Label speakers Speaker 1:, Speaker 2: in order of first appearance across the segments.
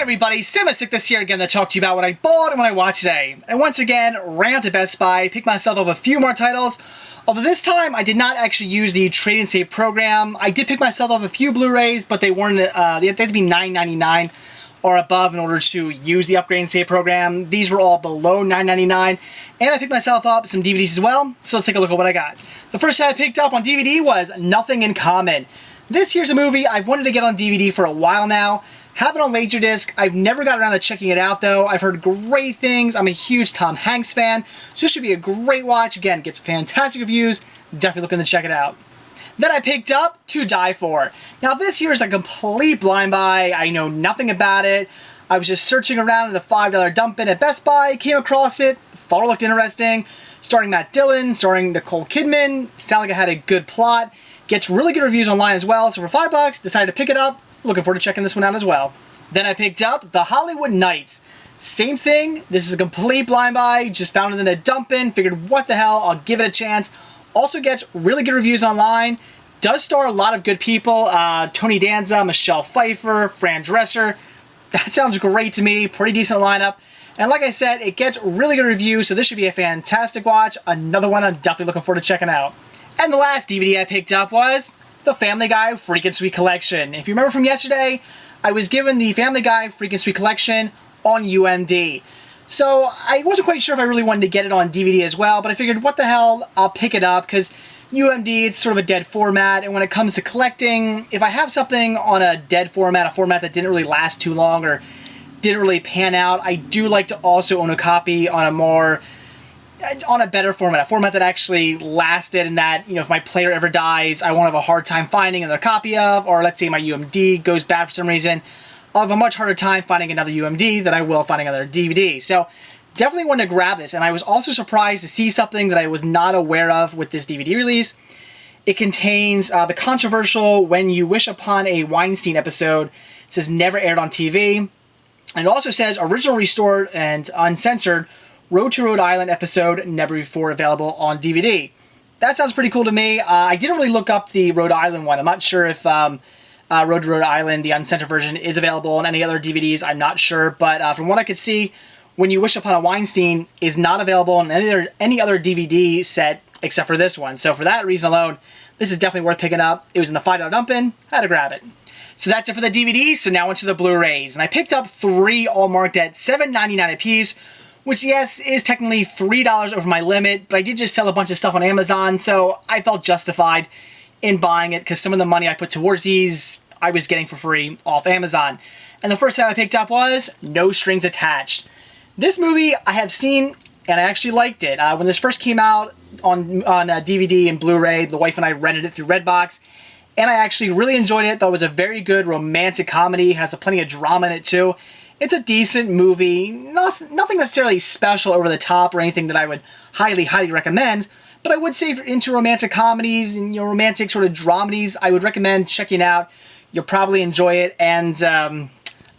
Speaker 1: everybody, Simastic this here again to talk to you about what I bought and what I watched today. And once again, ran to Best Buy, picked myself up a few more titles. Although this time I did not actually use the trade and save program. I did pick myself up a few Blu-rays, but they weren't. They had to be $9.99 or above in order to use the upgrade and save program. These were all below $9.99, and I picked myself up some DVDs as well. So let's take a look at what I got. The first I picked up on DVD was Nothing in Common. This here's a movie I've wanted to get on DVD for a while now. Have it on Laserdisc. I've never got around to checking it out though. I've heard great things. I'm a huge Tom Hanks fan, so this should be a great watch. Again, gets fantastic reviews. Definitely looking to check it out. Then I picked up To Die For. Now this here is a complete blind buy. I know nothing about it. I was just searching around in the $5 dump bin at Best Buy, came across it, thought it looked interesting. Starring Matt Dillon, starring Nicole Kidman. Sounded like it had a good plot. Gets really good reviews online as well, so for $5, decided to pick it up. Looking forward to checking this one out as well. Then I picked up The Hollywood Knights. Same thing, this is a complete blind buy, just found it in a dump bin, figured what the hell, I'll give it a chance. Also gets really good reviews online, does star a lot of good people, Tony Danza, Michelle Pfeiffer, Fran Dresser. That sounds great to me, pretty decent lineup. And like I said, it gets really good reviews, so this should be a fantastic watch. Another one I'm definitely looking forward to checking out. And the last DVD I picked up was The Family Guy Freakin' Sweet Collection. If you remember from yesterday, I was given the Family Guy Freakin' Sweet Collection on UMD. So I wasn't quite sure if I really wanted to get it on DVD as well, but I figured, what the hell, I'll pick it up, because UMD, it's sort of a dead format, and when it comes to collecting, if I have something on a dead format, a format that didn't really last too long or didn't really pan out, I do like to also own a copy on a better format, a format that actually lasted and that, you know, if my player ever dies, I won't have a hard time finding another copy of, or let's say my UMD goes bad for some reason, I'll have a much harder time finding another UMD than I will finding another DVD. So definitely wanted to grab this, and I was also surprised to see something that I was not aware of with this DVD release. It contains the controversial When You Wish Upon a Weinstein episode. It says never aired on TV. And it also says original restored and uncensored Road to Rhode Island episode, never before available on DVD. That sounds pretty cool to me. I didn't really look up the Rhode Island one. I'm not sure if Road to Rhode Island, the uncensored version, is available on any other DVDs. I'm not sure, but from what I could see, When You Wish Upon a Weinstein is not available on any other DVD set except for this one. So for that reason alone, this is definitely worth picking up. It was in the $5 dump bin. Had to grab it. So that's it for the DVD. So now onto the Blu-rays. And I picked up 3 all marked at $7.99 a piece, which, yes, is technically $3 over my limit, but I did just sell a bunch of stuff on Amazon, so I felt justified in buying it because some of the money I put towards these, I was getting for free off Amazon. And the first time I picked up was No Strings Attached. This movie I have seen, and I actually liked it. When this first came out on DVD and Blu-ray, the wife and I rented it through Redbox, and I actually really enjoyed it. Thought it was a very good romantic comedy, has plenty of drama in it too. It's a decent movie, nothing necessarily special over the top or anything that I would highly, highly recommend, but I would say if you're into romantic comedies and romantic sort of dramedies, I would recommend checking out. You'll probably enjoy it, and I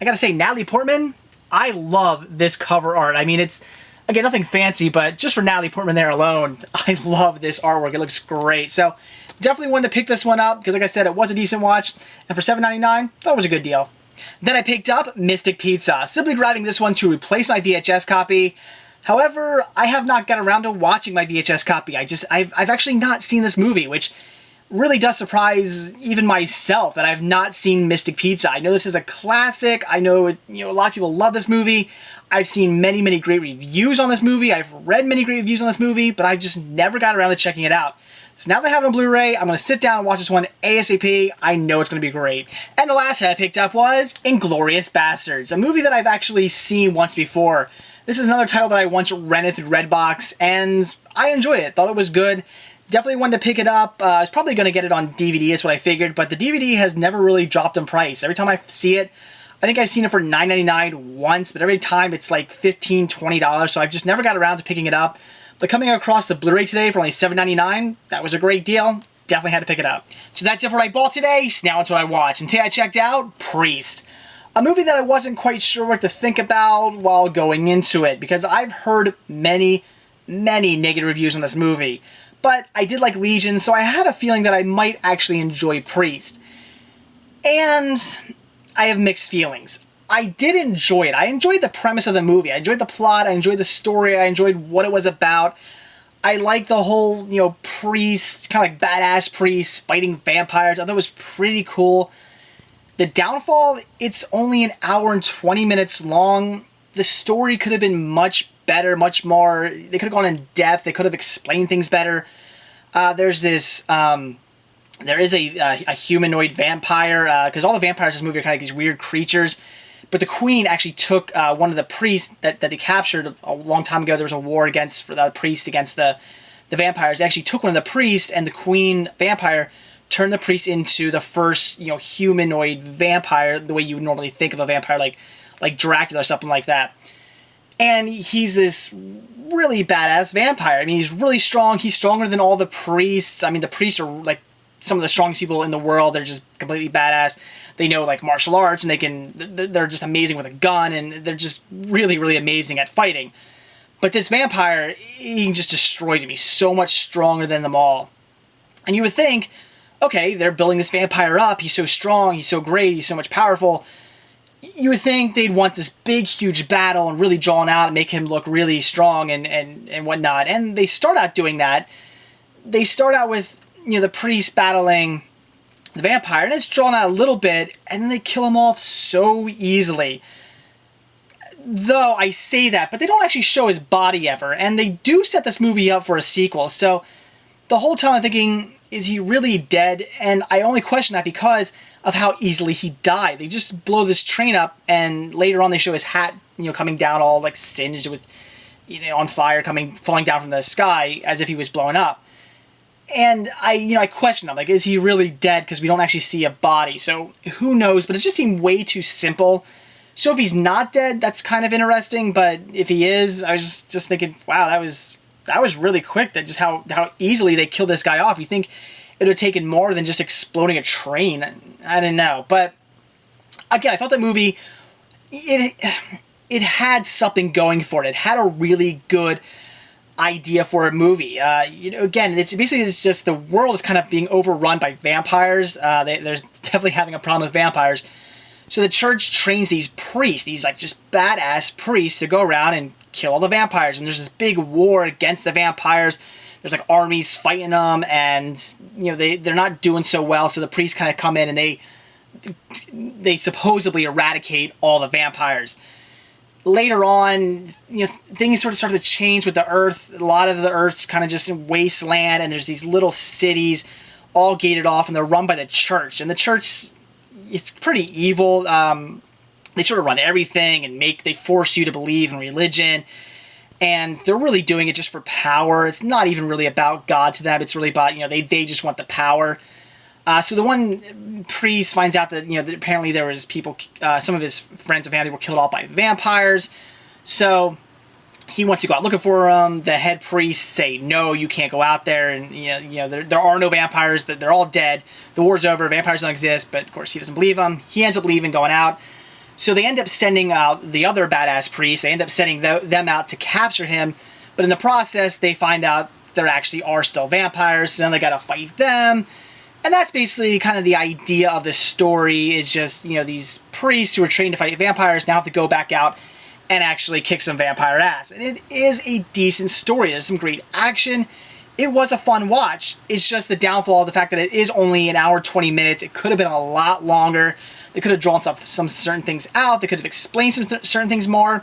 Speaker 1: gotta say, Natalie Portman, I love this cover art. I mean, it's, again, nothing fancy, but just for Natalie Portman there alone, I love this artwork. It looks great. So definitely wanted to pick this one up because, like I said, it was a decent watch, and for $7.99, thought it was a good deal. Then I picked up Mystic Pizza, simply grabbing this one to replace my VHS copy. However, I have not got around to watching my VHS copy. I've actually not seen this movie, which really does surprise even myself that I've not seen Mystic Pizza. I know this is a classic. I know, a lot of people love this movie. I've seen many, many great reviews on this movie. I've read many great reviews on this movie, but I've just never got around to checking it out. So now that I have it on Blu-ray, I'm going to sit down and watch this one ASAP. I know it's going to be great. And the last hit I picked up was Inglorious Bastards, a movie that I've actually seen once before. This is another title that I once rented through Redbox, and I enjoyed it. Thought it was good. Definitely wanted to pick it up. I was probably going to get it on DVD, that's what I figured, but the DVD has never really dropped in price. Every time I see it, I think I've seen it for $9.99 once, but every time it's like $15, $20, so I've just never got around to picking it up. But coming across the Blu-ray today for only $7.99, that was a great deal. Definitely had to pick it up. So that's it for what I bought today. So now it's what I watched. And today I checked out Priest, a movie that I wasn't quite sure what to think about while going into it, because I've heard many, many negative reviews on this movie. But I did like Legion, so I had a feeling that I might actually enjoy Priest. And I have mixed feelings. I did enjoy it. I enjoyed the premise of the movie. I enjoyed the plot. I enjoyed the story. I enjoyed what it was about. I like the whole, priest, kind of like badass priests fighting vampires. I thought it was pretty cool. The downfall, it's only an hour and 20 minutes long. The story could have been much better, much more. They could have gone in depth. They could have explained things better. There's this, there is a humanoid vampire, because all the vampires in this movie are kind of these weird creatures. But the queen actually took one of the priests that they captured a long time ago. There was a war for the priest against the vampires. They actually took one of the priests, and the queen vampire turned the priest into the first, humanoid vampire, the way you would normally think of a vampire, like Dracula or something like that. And he's this really badass vampire. I mean, he's really strong. He's stronger than all the priests. I mean, the priests are like some of the strongest people in the world. They're just completely badass. They know like martial arts, and they're just amazing with a gun, and they're just really, really amazing at fighting. But this vampire, he just destroys him. He's so much stronger than them all. And you would think, okay, they're building this vampire up. He's so strong. He's so great. He's so much powerful. You would think they'd want this big, huge battle and really drawn out and make him look really strong and whatnot. And they start out doing that. They start out with, the priest battling the vampire, and it's drawn out a little bit, and then they kill him off so easily. Though I say that, but they don't actually show his body ever, and they do set this movie up for a sequel. So the whole time I'm thinking, is he really dead? And I only question that because of how easily he died. They just blow this train up, and later on they show his hat, coming down all like singed with, on fire, falling down from the sky as if he was blown up. And I question him, like, is he really dead? Because we don't actually see a body. So who knows? But it just seemed way too simple. So if he's not dead, that's kind of interesting. But if he is, I was just thinking, wow, that was really quick. That just how easily they killed this guy off. You think it would have taken more than just exploding a train? I didn't know. But again, I thought the movie, it had something going for it. It had a really good idea for a movie. Again, it's just the world is kind of being overrun by vampires. There's definitely having a problem with vampires. So the church trains these priests, these like just badass priests, to go around and kill all the vampires. And there's this big war against the vampires. There's like armies fighting them, and they're not doing so well. So the priests kind of come in and they supposedly eradicate all the vampires. Later on, things sort of start to change with the Earth. A lot of the Earth's kind of just in wasteland, and there's these little cities all gated off, and they're run by the church. And the church, it's pretty evil. They sort of run everything, and they force you to believe in religion. And they're really doing it just for power. It's not even really about God to them. It's really about, they just want the power. So the one priest finds out that, that apparently there was people, some of his friends and family were killed off by vampires. So he wants to go out looking for them. The head priests say, no, you can't go out there. And, there are no vampires. They're all dead. The war's over. Vampires don't exist. But, of course, he doesn't believe them. He ends up leaving, going out. So they end up sending out the other badass priests. They end up sending them out to capture him. But in the process, they find out there actually are still vampires. So then they got to fight them. And that's basically kind of the idea of the story, is just, these priests who are trained to fight vampires now have to go back out and actually kick some vampire ass. And it is a decent story. There's some great action. It was a fun watch. It's just the downfall of the fact that it is only an hour, 20 minutes. It could have been a lot longer. They could have drawn some certain things out. They could have explained some certain things more.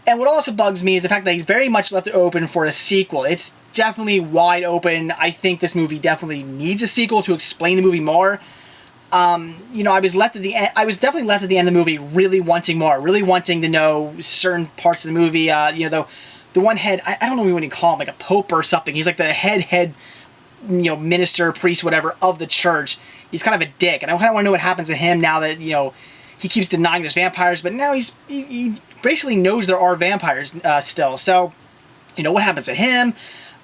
Speaker 1: And what also bugs me is the fact that they very much left it open for a sequel. It's definitely wide open. I think this movie definitely needs a sequel to explain the movie more. I was left at the end. I was definitely left at the end of the movie really wanting more, really wanting to know certain parts of the movie. The one head, I don't know what you call him, like a pope or something. He's like the head, minister, priest, whatever, of the church. He's kind of a dick, and I kind of want to know what happens to him now that he keeps denying there's vampires, but now he basically knows there are vampires still. So, what happens to him?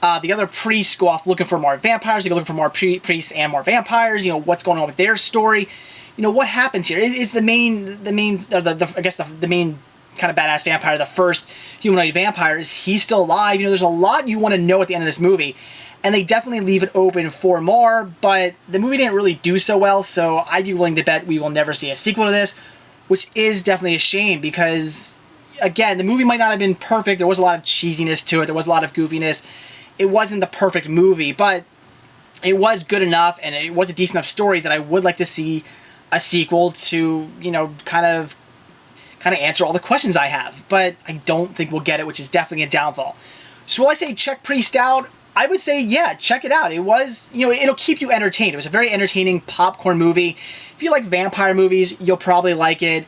Speaker 1: The other priests go off looking for more vampires. They go looking for more priests and more vampires. What's going on with their story? What happens here? Is the main kind of badass vampire, the first humanoid vampire, is he still alive? There's a lot you want to know at the end of this movie. And they definitely leave it open for more, but the movie didn't really do so well, so I'd be willing to bet we will never see a sequel to this. which is definitely a shame because, again, the movie might not have been perfect. There was a lot of cheesiness to it. There was a lot of goofiness. It wasn't the perfect movie, but it was good enough, and it was a decent enough story that I would like to see a sequel to, you know, kind of answer all the questions I have. But I don't think we'll get it, which is definitely a downfall. So will I say check Priest out? I would say, yeah, check it out. It was, you know, it'll keep you entertained. It was a very entertaining popcorn movie. If you like vampire movies, you'll probably like it.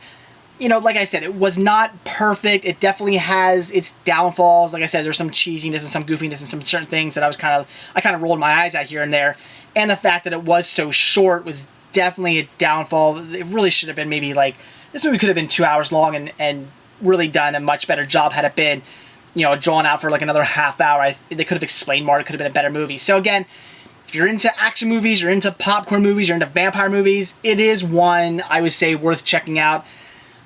Speaker 1: You know, like I said, it was not perfect. It definitely has its downfalls. Like I said, there's some cheesiness and some goofiness and some certain things that I kind of rolled my eyes at here and there. And the fact that it was so short was definitely a downfall. It really should have been maybe like, this movie could have been 2 hours long and really done a much better job had it been, you know, drawn out for like another half hour. They could have explained more. It could have been a better movie. So again, if you're into action movies, you're into popcorn movies, you're into vampire movies, it is one I would say worth checking out.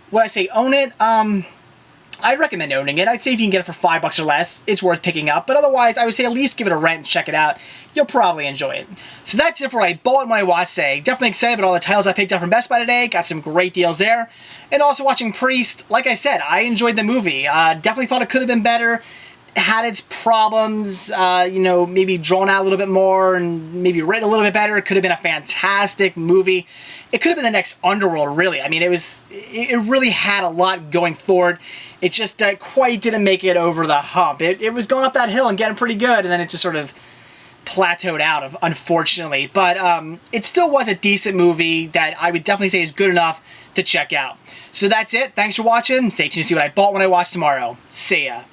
Speaker 1: Would I say own it? I'd recommend owning it. I'd say if you can get it for $5 or less, it's worth picking up. But otherwise, I would say at least give it a rent and check it out. You'll probably enjoy it. So that's it for what I bought and what I watched today. Definitely excited about all the titles I picked up from Best Buy today. Got some great deals there. And also watching Priest, like I said, I enjoyed the movie. Definitely thought it could have been better. Had its problems, you know, maybe drawn out a little bit more and maybe written a little bit better. It could have been a fantastic movie. It could have been the next Underworld, really. I mean, it really had a lot going forward. It just quite didn't make it over the hump. It was going up that hill and getting pretty good, and then it just sort of plateaued out, unfortunately. But it still was a decent movie that I would definitely say is good enough to check out. So that's it. Thanks for watching. Stay tuned to see what I bought when I watch tomorrow. See ya.